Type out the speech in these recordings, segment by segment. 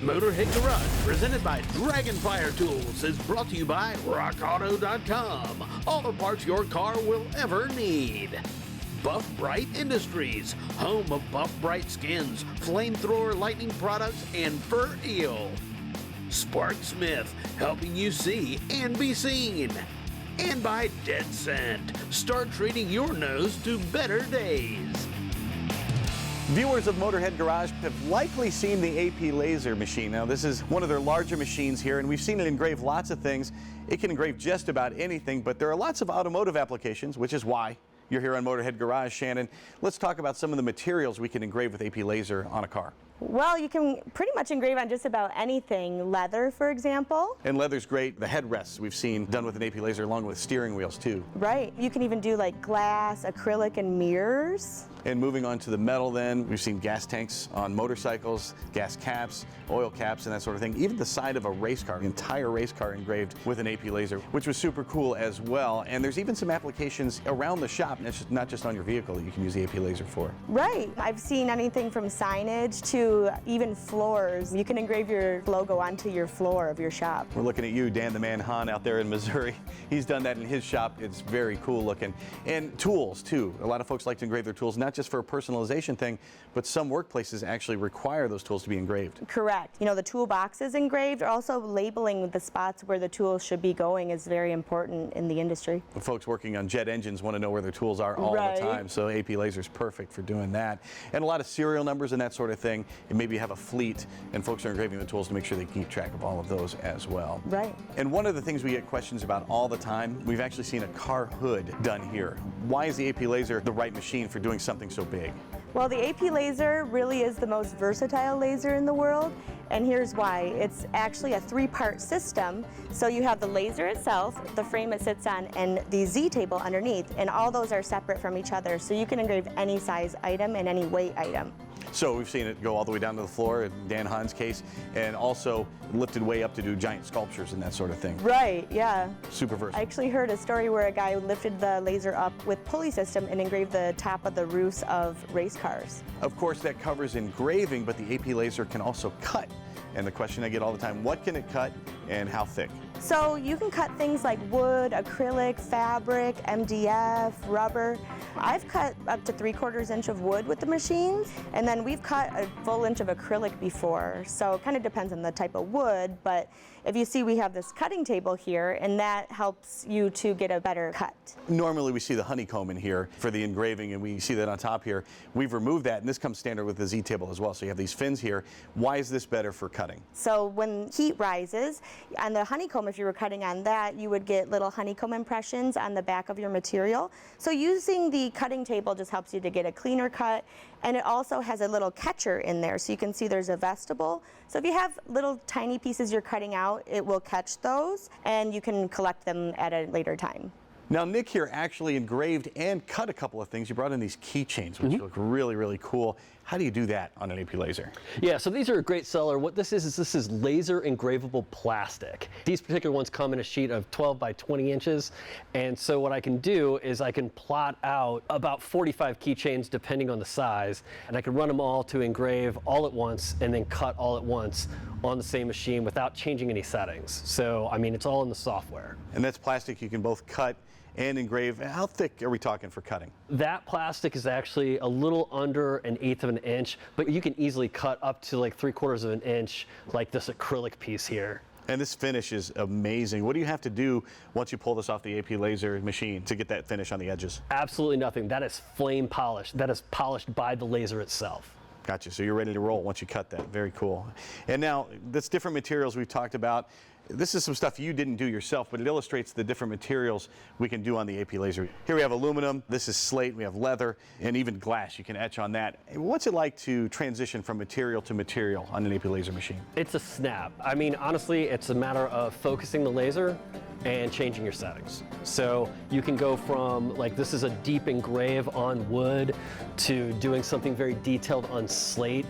Motorhead Garage, presented by Dragonfire Tools, is brought to you by RockAuto.com. All the parts your car will ever need. Buff Bright Industries, home of Buff Bright skins, flamethrower lightning products, and fur eel. Spark Smith, helping you see and be seen. And by Dead Scent, start treating your nose to better days. Viewers of Motorhead Garage have likely seen the AP Lazer machine. Now, this is one of their larger machines here, and we've seen it engrave lots of things. It can engrave just about anything, but there are lots of automotive applications, which is why you're here on Motorhead Garage. Shannon, let's talk about some of the materials we can engrave with AP Lazer on a car. Well, you can pretty much engrave on just about anything. Leather, for example. And leather's great. The headrests we've seen done with an AP Lazer along with steering wheels too. Right. You can even do like glass, acrylic, and mirrors. And moving on to the metal then, we've seen gas tanks on motorcycles, gas caps, oil caps, and that sort of thing. Even the side of a race car, the entire race car engraved with an AP Lazer, which was super cool as well. And there's even some applications around the shop, not just on your vehicle, that you can use the AP Lazer for. Right. I've seen anything from signage to even floors. You can engrave your logo onto your floor of your shop. We're looking at you, Dan the Man Hahn, out there in Missouri. He's done that in his shop. It's very cool looking. And tools too. A lot of folks like to engrave their tools, not just for a personalization thing, but some workplaces actually require those tools to be engraved. Correct. You know, the toolbox is engraved. Also, labeling the spots where the tools should be going is very important in the industry. The folks working on jet engines want to know where their tools are all the time, so AP Lazer is perfect for doing that. And a lot of serial numbers and that sort of thing. And maybe you have a fleet and folks are engraving the tools to make sure they keep track of all of those as well. Right. And one of the things we get questions about all the time, we've actually seen a car hood done here. Why is the AP Lazer the right machine for doing something so big? Well, the AP Lazer really is the most versatile laser in the world, and here's why. It's actually a three-part system. So you have the laser itself, the frame it sits on, and the Z-table underneath, and all those are separate from each other, so you can engrave any size item and any weight item. So we've seen it go all the way down to the floor in Dan Hahn's case, and also lifted way up to do giant sculptures and that sort of thing. Right, yeah. Super versatile. I actually heard a story where a guy lifted the laser up with pulley system and engraved the top of the roofs of race cars. Of course, that covers engraving, but the AP Lazer can also cut. And the question I get all the time, what can it cut and how thick? So you can cut things like wood, acrylic, fabric, MDF, rubber. I've cut up to 3/4 inch of wood with the machine, and then we've cut a full inch of acrylic before. So it kind of depends on the type of wood, but if you see we have this cutting table here, and that helps you to get a better cut. Normally we see the honeycomb in here for the engraving, and we see that on top here. We've removed that, and this comes standard with the Z-table as well. So you have these fins here. Why is this better for cutting? So when heat rises, on the honeycomb, if you were cutting on that, you would get little honeycomb impressions on the back of your material. So using the cutting table just helps you to get a cleaner cut, and it also has a little catcher in there, so you can see there's a vestibule. So if you have little tiny pieces you're cutting out, it will catch those, and you can collect them at a later time. Now, Nick here actually engraved and cut a couple of things. You brought in these keychains, which look really, really cool. How do you do that on an AP Lazer? Yeah, so these are a great seller. What this is laser engravable plastic. These particular ones come in a sheet of 12 by 20 inches. And so what I can do is I can plot out about 45 keychains depending on the size, and I can run them all to engrave all at once and then cut all at once on the same machine without changing any settings. So, I mean, it's all in the software. And that's plastic you can both cut and engrave. How thick are we talking for cutting? That plastic is actually a little under 1/8 of an inch, but you can easily cut up to like 3/4 of an inch, like this acrylic piece here. And this finish is amazing. What do you have to do once you pull this off the AP Lazer machine to get that finish on the edges? Absolutely nothing. That is flame polished. That is polished by the laser itself. Gotcha, so you're ready to roll once you cut that. Very cool. And now, that's different materials we've talked about. This is some stuff you didn't do yourself, but it illustrates the different materials we can do on the AP Lazer. Here we have aluminum, this is slate, we have leather, and even glass. You can etch on that. What's it like to transition from material to material on an AP Lazer machine? It's a snap. I mean, honestly, it's a matter of focusing the laser and changing your settings. So you can go from, like, this is a deep engrave on wood to doing something very detailed on slate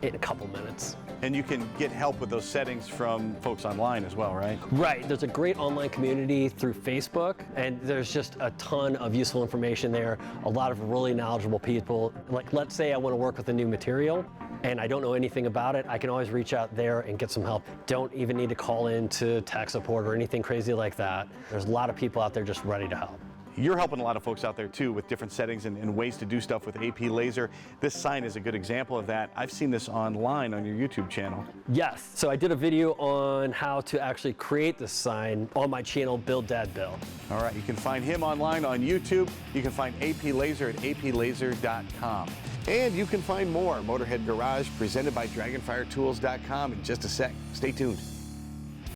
in a couple minutes. And you can get help with those settings from folks online as well, right? Right. There's a great online community through Facebook, and there's just a ton of useful information there. A lot of really knowledgeable people. Like, let's say I want to work with a new material. and I don't know anything about it, I can always reach out there and get some help. Don't even need to call in to tech support or anything crazy like that. There's a lot of people out there just ready to help. You're helping a lot of folks out there too with different settings and ways to do stuff with AP Lazer. This sign is a good example of that. I've seen this online on your YouTube channel. Yes, so I did a video on how to actually create this sign on my channel, Build Dad Build. All right, you can find him online on YouTube. You can find AP Lazer at aplazer.com. And you can find more Motorhead Garage presented by DragonfireTools.com in just a sec. Stay tuned.